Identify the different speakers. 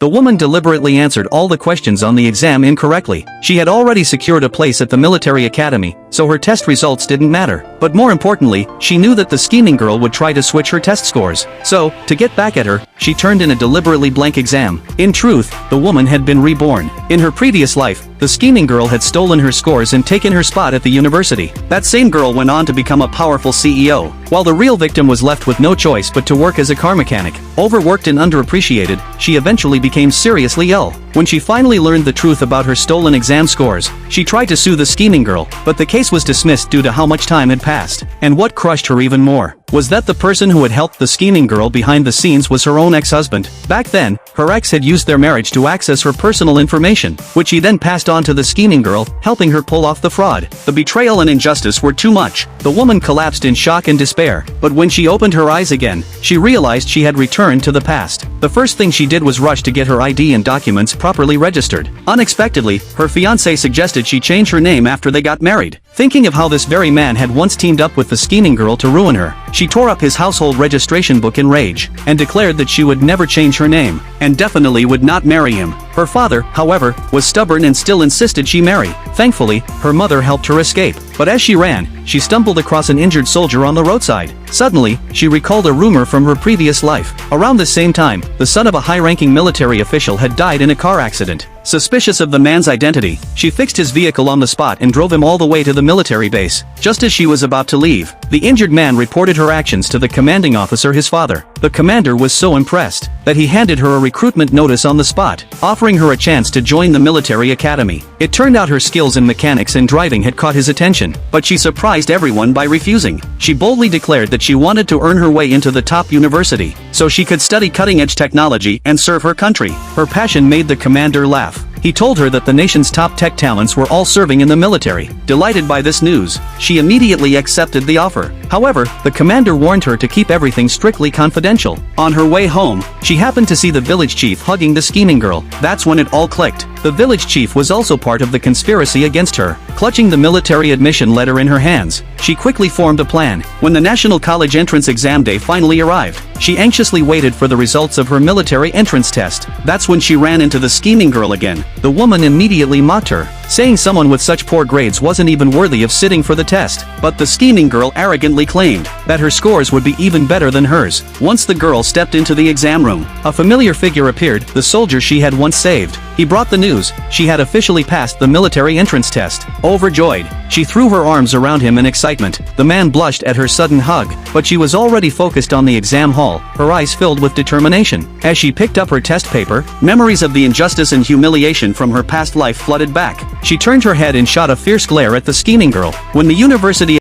Speaker 1: The woman deliberately answered all the questions on the exam incorrectly. She had already secured a place at the military academy, so her test results didn't matter. But more importantly, she knew that the scheming girl would try to switch her test scores. So, to get back at her, she turned in a deliberately blank exam. In truth, the woman had been reborn. In her previous life, the scheming girl had stolen her scores and taken her spot at the university. That same girl went on to become a powerful CEO, while the real victim was left with no choice but to work as a car mechanic. Overworked and underappreciated, she eventually became seriously ill. When she finally learned the truth about her stolen exam scores, she tried to sue the scheming girl, but the case was dismissed due to how much time had passed. And what crushed her even more was that the person who had helped the scheming girl behind the scenes was her own ex-husband. Back then, her ex had used their marriage to access her personal information, which he then passed on to the scheming girl, helping her pull off the fraud. The betrayal and injustice were too much. The woman collapsed in shock and despair, but when she opened her eyes again, she realized she had returned to the past. The first thing she did was rush to get her ID and documents properly registered. Unexpectedly, her fiancé suggested she change her name after they got married. Thinking of how this very man had once teamed up with the scheming girl to ruin her, she tore up his household registration book in rage, and declared that she would never change her name, and definitely would not marry him. Her father, however, was stubborn and still insisted she marry. Thankfully, her mother helped her escape, but as she ran, she stumbled across an injured soldier on the roadside. Suddenly, she recalled a rumor from her previous life. Around the same time, the son of a high-ranking military official had died in a car accident. Suspicious of the man's identity, she fixed his vehicle on the spot and drove him all the way to the military base. Just as she was about to leave, the injured man reported her actions to the commanding officer, his father. The commander was so impressed that he handed her a recruitment notice on the spot, offering her a chance to join the military academy. It turned out her skills in mechanics and driving had caught his attention, but she surprised everyone by refusing. She boldly declared that she wanted to earn her way into the top university, so she could study cutting-edge technology and serve her country. Her passion made the commander laugh. He told her that the nation's top tech talents were all serving in the military. Delighted by this news, she immediately accepted the offer. However, the commander warned her to keep everything strictly confidential. On her way home, she happened to see the village chief hugging the scheming girl. That's when it all clicked. The village chief was also part of the conspiracy against her. Clutching the military admission letter in her hands, she quickly formed a plan. When the National College entrance exam day finally arrived, she anxiously waited for the results of her military entrance test. That's when she ran into the scheming girl again. The woman immediately mocked her, saying someone with such poor grades wasn't even worthy of sitting for the test. But the scheming girl arrogantly claimed that her scores would be even better than hers. Once the girl stepped into the exam room, a familiar figure appeared, the soldier she had once saved. He brought the news: she had officially passed the military entrance test. Overjoyed, she threw her arms around him in excitement. The man blushed at her sudden hug, but she was already focused on the exam hall, her eyes filled with determination. As she picked up her test paper, memories of the injustice and humiliation from her past life flooded back. She turned her head and shot a fierce glare at the scheming girl. When the university